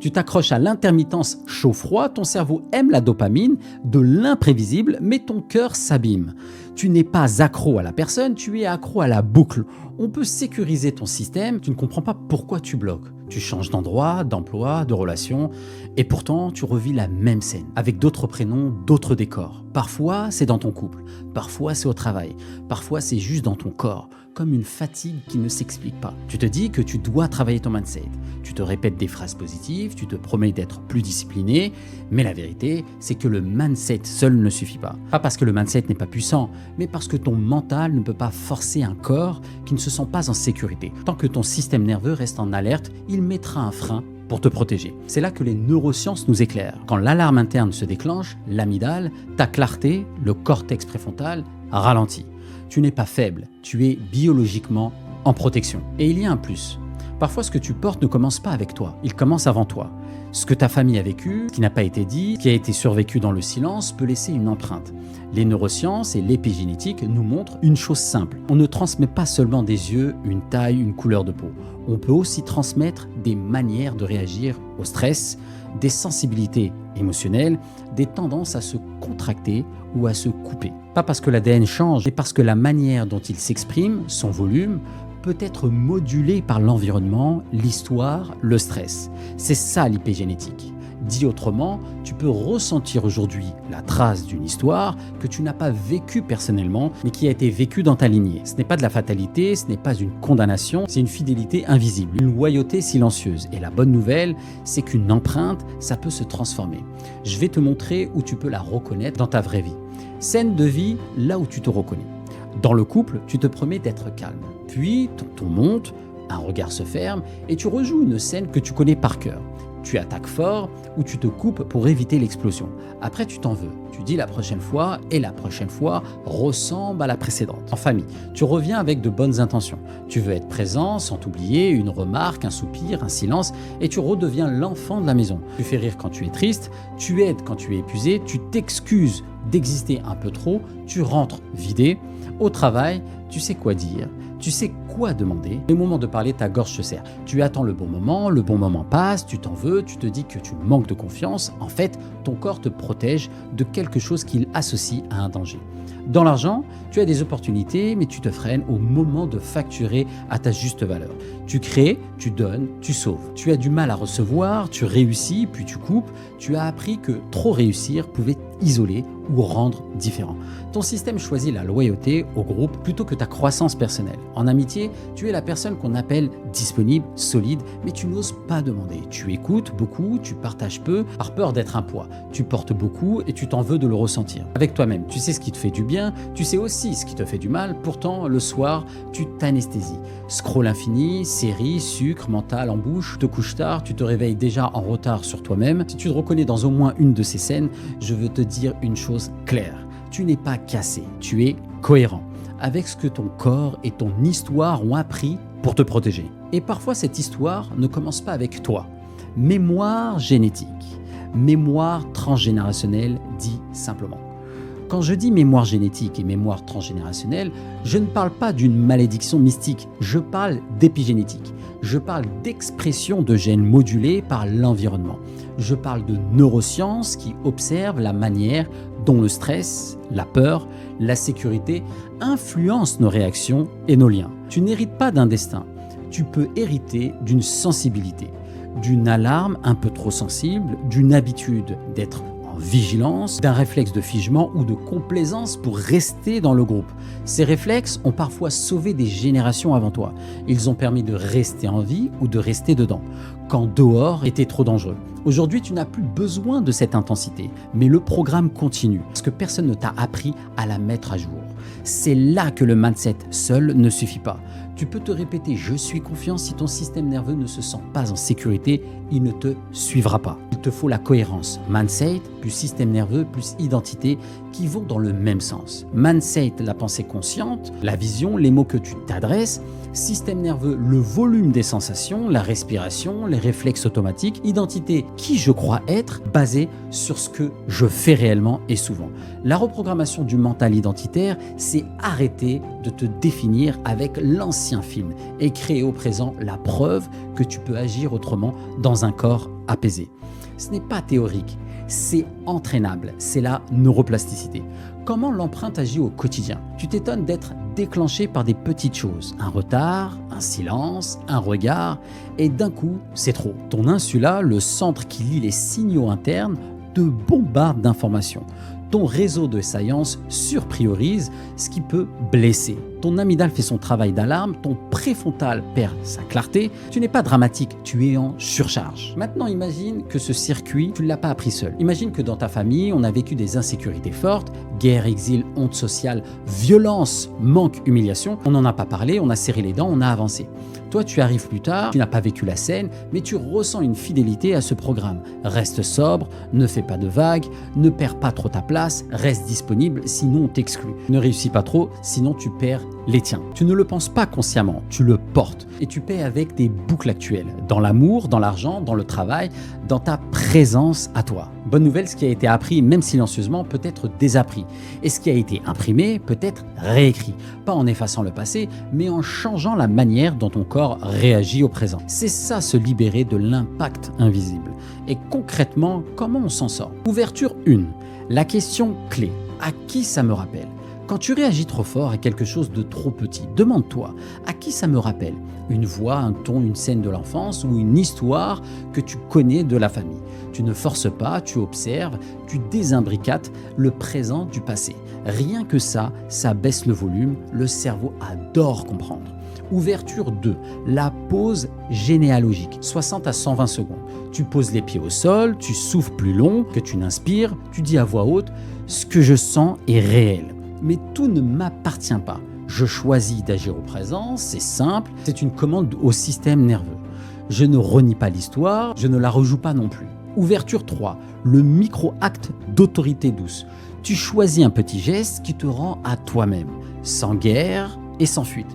Tu t'accroches à l'intermittence chaud-froid, ton cerveau aime la dopamine, de l'imprévisible, mais ton cœur s'abîme. Tu n'es pas accro à la personne, tu es accro à la boucle. On peut sécuriser ton système, tu ne comprends pas pourquoi tu bloques. Tu changes d'endroit, d'emploi, de relation, et pourtant tu revis la même scène, avec d'autres prénoms, d'autres décors. Parfois c'est dans ton couple, parfois c'est au travail, parfois c'est juste dans ton corps, comme une fatigue qui ne s'explique pas. Tu te dis que tu dois travailler ton mindset, tu te répètes des phrases positives, tu te promets d'être plus discipliné, mais la vérité c'est que le mindset seul ne suffit pas. Pas parce que le mindset n'est pas puissant, mais parce que ton mental ne peut pas forcer un corps qui ne se sent pas en sécurité. Tant que ton système nerveux reste en alerte, il mettra un frein pour te protéger. C'est là que les neurosciences nous éclairent. Quand l'alarme interne se déclenche, l'amygdale, ta clarté, le cortex préfrontal, ralentit. Tu n'es pas faible, tu es biologiquement en protection. Et il y a un plus. Parfois, ce que tu portes ne commence pas avec toi, il commence avant toi. Ce que ta famille a vécu, ce qui n'a pas été dit, ce qui a été survécu dans le silence, peut laisser une empreinte. Les neurosciences et l'épigénétique nous montrent une chose simple. On ne transmet pas seulement des yeux, une taille, une couleur de peau. On peut aussi transmettre des manières de réagir au stress, des sensibilités émotionnelles, des tendances à se contracter ou à se couper. Pas parce que l'ADN change, mais parce que la manière dont il s'exprime, son volume, peut être modulé par l'environnement, l'histoire, le stress. C'est ça l'épigénétique. Dit autrement, tu peux ressentir aujourd'hui la trace d'une histoire que tu n'as pas vécue personnellement, mais qui a été vécue dans ta lignée. Ce n'est pas de la fatalité, ce n'est pas une condamnation, c'est une fidélité invisible, une loyauté silencieuse. Et la bonne nouvelle, c'est qu'une empreinte, ça peut se transformer. Je vais te montrer où tu peux la reconnaître dans ta vraie vie. Scène de vie, là où tu te reconnais. Dans le couple, tu te promets d'être calme. Puis, ton ton monte, un regard se ferme et tu rejoues une scène que tu connais par cœur. Tu attaques fort ou tu te coupes pour éviter l'explosion. Après, tu t'en veux. Tu dis la prochaine fois et la prochaine fois ressemble à la précédente. En famille, tu reviens avec de bonnes intentions. Tu veux être présent sans t'oublier, une remarque, un soupir, un silence et tu redeviens l'enfant de la maison. Tu fais rire quand tu es triste, tu aides quand tu es épuisé, tu t'excuses d'exister un peu trop, tu rentres vidé. Au travail, tu sais quoi dire, tu sais quoi demander. Au moment de parler, ta gorge se serre. Tu attends le bon moment passe, tu t'en veux, tu te dis que tu manques de confiance. En fait, ton corps te protège de quelque chose qu'il associe à un danger. Dans l'argent, tu as des opportunités, mais tu te freines au moment de facturer à ta juste valeur. Tu crées, tu donnes, tu sauves. Tu as du mal à recevoir, tu réussis, puis tu coupes. Tu as appris que trop réussir pouvait isoler ou rendre différent. Ton système choisit la loyauté au groupe plutôt que ta croissance personnelle. En amitié, tu es la personne qu'on appelle disponible, solide, mais tu n'oses pas demander. Tu écoutes beaucoup, tu partages peu, par peur d'être un poids. Tu portes beaucoup et tu t'en veux de le ressentir. Avec toi-même, tu sais ce qui te fait du bien, tu sais aussi ce qui te fait du mal, pourtant le soir, tu t'anesthésies. Scroll infini, série, sucre, mental en bouche, te couches tard, tu te réveilles déjà en retard sur toi-même. Si tu te reconnais dans au moins une de ces scènes, je veux te dire une chose claire. Tu n'es pas cassé, tu es cohérent avec ce que ton corps et ton histoire ont appris pour te protéger. Et parfois cette histoire ne commence pas avec toi. Mémoire génétique, mémoire transgénérationnelle dit simplement. Quand je dis mémoire génétique et mémoire transgénérationnelle, je ne parle pas d'une malédiction mystique, je parle d'épigénétique. Je parle d'expression de gènes modulés par l'environnement. Je parle de neurosciences qui observent la manière dont le stress, la peur, la sécurité influencent nos réactions et nos liens. Tu n'hérites pas d'un destin, tu peux hériter d'une sensibilité, d'une alarme un peu trop sensible, d'une habitude d'être en vigilance, d'un réflexe de figement ou de complaisance pour rester dans le groupe. Ces réflexes ont parfois sauvé des générations avant toi. Ils ont permis de rester en vie ou de rester dedans, quand dehors était trop dangereux. Aujourd'hui, tu n'as plus besoin de cette intensité, mais le programme continue, parce que personne ne t'a appris à la mettre à jour. C'est là que le mindset seul ne suffit pas. Tu peux te répéter « je suis confiant » si ton système nerveux ne se sent pas en sécurité, il ne te suivra pas. Il te faut la cohérence. Mindset plus système nerveux plus identité qui vont dans le même sens. Mindset, la pensée consciente, la vision, les mots que tu t'adresses. Système nerveux, le volume des sensations, la respiration, les réflexes automatiques. Identité, qui je crois être, basé sur ce que je fais réellement et souvent. La reprogrammation du mental identitaire, c'est arrêter de te définir avec l'ancien film et créer au présent la preuve que tu peux agir autrement dans un corps apaisé. Ce n'est pas théorique, c'est entraînable, c'est la neuroplasticité. Comment l'empreinte agit au quotidien? Tu t'étonnes d'être déclenché par des petites choses, un retard, un silence, un regard, et d'un coup, c'est trop. Ton insula, le centre qui lie les signaux internes, te bombarde d'informations. Ton réseau de science surpriorise ce qui peut blesser. Ton amygdale fait son travail d'alarme, ton préfrontal perd sa clarté. Tu n'es pas dramatique, tu es en surcharge. Maintenant, imagine que ce circuit, tu ne l'as pas appris seul. Imagine que dans ta famille, on a vécu des insécurités fortes, guerre, exil, honte sociale, violence, manque, humiliation. On n'en a pas parlé, on a serré les dents, on a avancé. Toi, tu arrives plus tard, tu n'as pas vécu la scène, mais tu ressens une fidélité à ce programme. Reste sobre, ne fais pas de vagues, ne perds pas trop ta place, reste disponible, sinon on t'exclut. Ne réussis pas trop, sinon tu perds les tiens. Tu ne le penses pas consciemment, tu le portes et tu paies avec tes boucles actuelles, dans l'amour, dans l'argent, dans le travail, dans ta présence à toi. Bonne nouvelle, ce qui a été appris, même silencieusement, peut être désappris. Et ce qui a été imprimé peut être réécrit. Pas en effaçant le passé, mais en changeant la manière dont ton corps réagit au présent. C'est ça, se libérer de l'impact invisible. Et concrètement, comment on s'en sort? Ouverture 1. La question clé. À qui ça me rappelle? Quand tu réagis trop fort à quelque chose de trop petit, demande-toi, à qui ça me rappelle? Une voix, un ton, une scène de l'enfance ou une histoire que tu connais de la famille. Tu ne forces pas, tu observes, tu désimbricates le présent du passé. Rien que ça baisse le volume, le cerveau adore comprendre. Ouverture 2, la pause généalogique, 60 à 120 secondes. Tu poses les pieds au sol, tu souffles plus long que tu n'inspires, tu dis à voix haute « Ce que je sens est réel ». Mais tout ne m'appartient pas. Je choisis d'agir au présent, c'est simple, c'est une commande au système nerveux. Je ne renie pas l'histoire, je ne la rejoue pas non plus. Ouverture 3, le micro-acte d'autorité douce. Tu choisis un petit geste qui te rend à toi-même, sans guerre et sans fuite.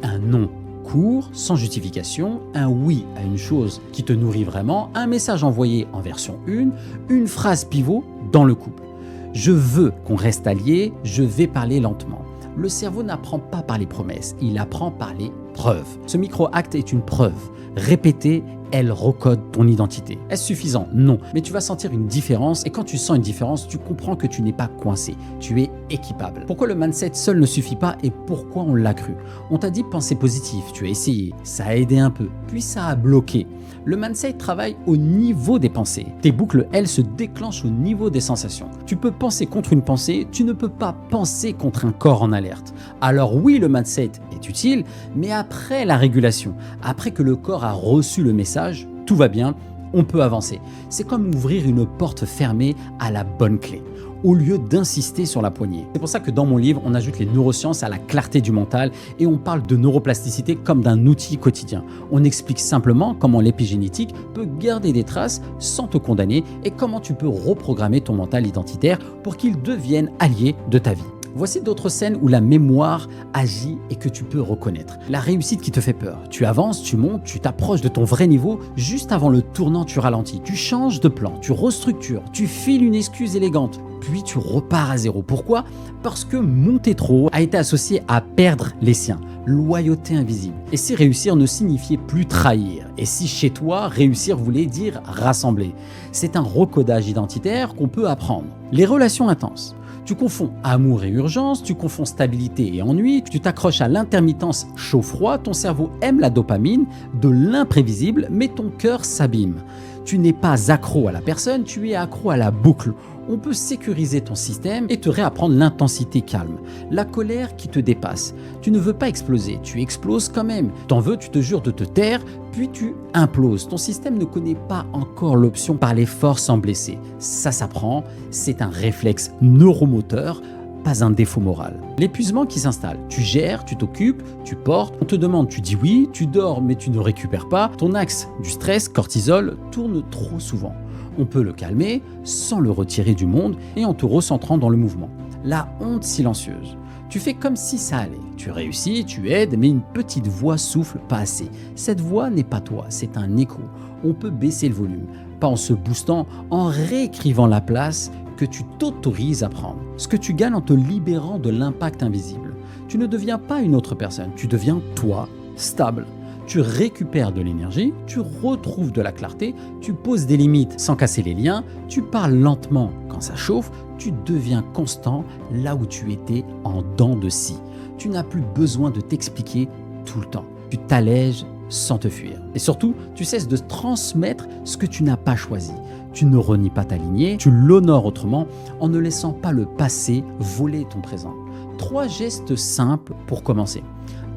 Un non court, sans justification, un oui à une chose qui te nourrit vraiment, un message envoyé en version 1, une phrase pivot dans le couple. Je veux qu'on reste alliés, je vais parler lentement. Le cerveau n'apprend pas par les promesses, il apprend par les preuves. Ce micro-acte est une preuve. Répétée, elle recode ton identité. Est-ce suffisant? Non. Mais tu vas sentir une différence et quand tu sens une différence, tu comprends que tu n'es pas coincé. Tu es équipable. Pourquoi le mindset seul ne suffit pas et pourquoi on l'a cru? On t'a dit penser positif, tu as essayé, ça a aidé un peu, puis ça a bloqué. Le mindset travaille au niveau des pensées. Tes boucles, elles, se déclenchent au niveau des sensations. Tu peux penser contre une pensée, tu ne peux pas penser contre un corps en alerte. Alors oui, le mindset est utile, mais après la régulation, après que le corps a reçu le message, tout va bien, on peut avancer. C'est comme ouvrir une porte fermée à la bonne clé, au lieu d'insister sur la poignée. C'est pour ça que dans mon livre, on ajoute les neurosciences à la clarté du mental et on parle de neuroplasticité comme d'un outil quotidien. On explique simplement comment l'épigénétique peut garder des traces sans te condamner et comment tu peux reprogrammer ton mental identitaire pour qu'il devienne allié de ta vie. Voici d'autres scènes où la mémoire agit et que tu peux reconnaître. La réussite qui te fait peur. Tu avances, tu montes, tu t'approches de ton vrai niveau. Juste avant le tournant, tu ralentis. Tu changes de plan, tu restructures, tu files une excuse élégante. Puis tu repars à zéro. Pourquoi? Parce que monter trop haut a été associé à perdre les siens. Loyauté invisible. Et si réussir ne signifiait plus trahir? Et si chez toi, réussir voulait dire rassembler? C'est un recodage identitaire qu'on peut apprendre. Les relations intenses. Tu confonds amour et urgence, tu confonds stabilité et ennui, tu t'accroches à l'intermittence chaud-froid, ton cerveau aime la dopamine, de l'imprévisible, mais ton cœur s'abîme. Tu n'es pas accro à la personne, tu es accro à la boucle. On peut sécuriser ton système et te réapprendre l'intensité calme, la colère qui te dépasse. Tu ne veux pas exploser, tu exploses quand même. T'en veux, tu te jures de te taire, puis tu imploses. Ton système ne connaît pas encore l'option parler fort sans blesser. Ça s'apprend, c'est un réflexe neuromoteur, pas un défaut moral. L'épuisement qui s'installe. Tu gères, tu t'occupes, tu portes, on te demande, tu dis oui, tu dors mais tu ne récupères pas. Ton axe du stress, cortisol, tourne trop souvent. On peut le calmer sans le retirer du monde et en te recentrant dans le mouvement. La honte silencieuse. Tu fais comme si ça allait. Tu réussis, tu aides, mais une petite voix souffle pas assez. Cette voix n'est pas toi, c'est un écho. On peut baisser le volume, pas en se boostant, en réécrivant la place que tu t'autorises à prendre. Ce que tu gagnes en te libérant de l'impact invisible. Tu ne deviens pas une autre personne, tu deviens toi, stable. Tu récupères de l'énergie, tu retrouves de la clarté, tu poses des limites sans casser les liens, tu parles lentement quand ça chauffe, tu deviens constant là où tu étais en dents de scie. Tu n'as plus besoin de t'expliquer tout le temps. Tu t'allèges sans te fuir. Et surtout, tu cesses de transmettre ce que tu n'as pas choisi. Tu ne renies pas ta lignée, tu l'honores autrement en ne laissant pas le passé voler ton présent. 3 gestes simples pour commencer.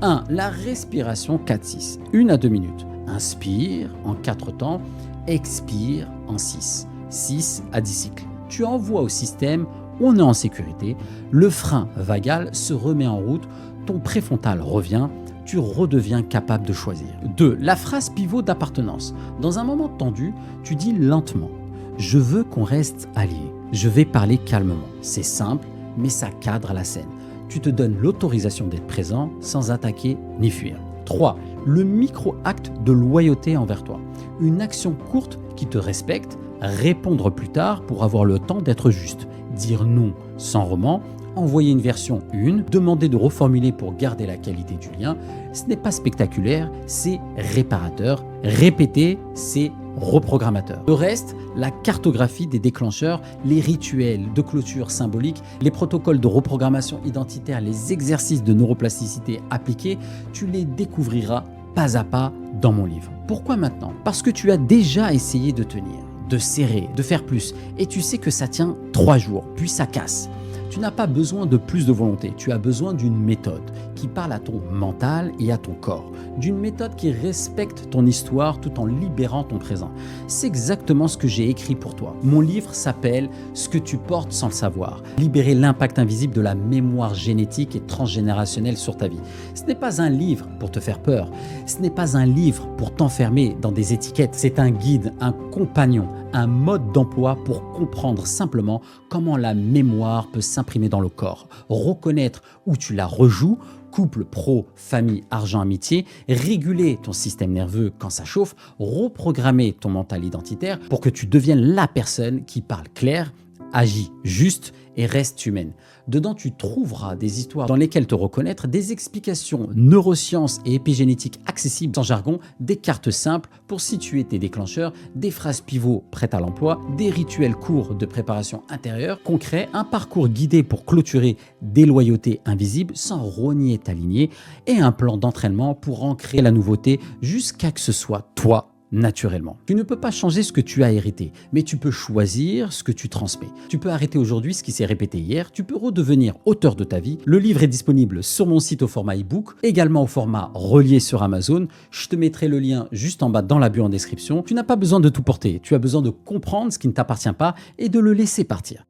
1. La respiration 4-6, 1 à 2 minutes. Inspire en 4 temps, expire en 6, 6 à 10 cycles. Tu envoies au système, on est en sécurité, le frein vagal se remet en route, ton préfrontal revient, tu redeviens capable de choisir. 2. La phrase pivot d'appartenance. Dans un moment tendu, tu dis lentement « Je veux qu'on reste alliés, je vais parler calmement ». C'est simple, mais ça cadre la scène. Tu te donnes l'autorisation d'être présent sans attaquer ni fuir. 3. Le micro-acte de loyauté envers toi. Une action courte qui te respecte, répondre plus tard pour avoir le temps d'être juste, dire non sans roman, envoyer une version 1, demander de reformuler pour garder la qualité du lien. Ce n'est pas spectaculaire, c'est réparateur. Répéter, c'est reprogrammateur. Le reste, la cartographie des déclencheurs, les rituels de clôture symbolique, les protocoles de reprogrammation identitaire, les exercices de neuroplasticité appliqués, tu les découvriras pas à pas dans mon livre. Pourquoi maintenant? Parce que tu as déjà essayé de tenir, de serrer, de faire plus, et tu sais que ça tient 3 jours, puis ça casse. Tu n'as pas besoin de plus de volonté, tu as besoin d'une méthode qui parle à ton mental et à ton corps, d'une méthode qui respecte ton histoire tout en libérant ton présent. C'est exactement ce que j'ai écrit pour toi. Mon livre s'appelle « Ce que tu portes sans le savoir ». Libérer l'impact invisible de la mémoire génétique et transgénérationnelle sur ta vie. Ce n'est pas un livre pour te faire peur, ce n'est pas un livre pour t'enfermer dans des étiquettes, c'est un guide, un compagnon, un mode d'emploi pour comprendre simplement comment la mémoire peut s'imprimer dans le corps, reconnaître où tu la rejoues, couple, pro, famille, argent, amitié, réguler ton système nerveux quand ça chauffe, reprogrammer ton mental identitaire pour que tu deviennes la personne qui parle clair, agit juste et reste humaine. Dedans, tu trouveras des histoires dans lesquelles te reconnaître, des explications neurosciences et épigénétiques accessibles sans jargon, des cartes simples pour situer tes déclencheurs, des phrases pivots prêtes à l'emploi, des rituels courts de préparation intérieure concrets, un parcours guidé pour clôturer des loyautés invisibles sans rogner ta lignée et un plan d'entraînement pour ancrer la nouveauté jusqu'à que ce soit toi naturellement. Tu ne peux pas changer ce que tu as hérité, mais tu peux choisir ce que tu transmets. Tu peux arrêter aujourd'hui ce qui s'est répété hier, tu peux redevenir auteur de ta vie. Le livre est disponible sur mon site au format e-book, également au format relié sur Amazon. Je te mettrai le lien juste en bas dans la bio en description. Tu n'as pas besoin de tout porter, tu as besoin de comprendre ce qui ne t'appartient pas et de le laisser partir.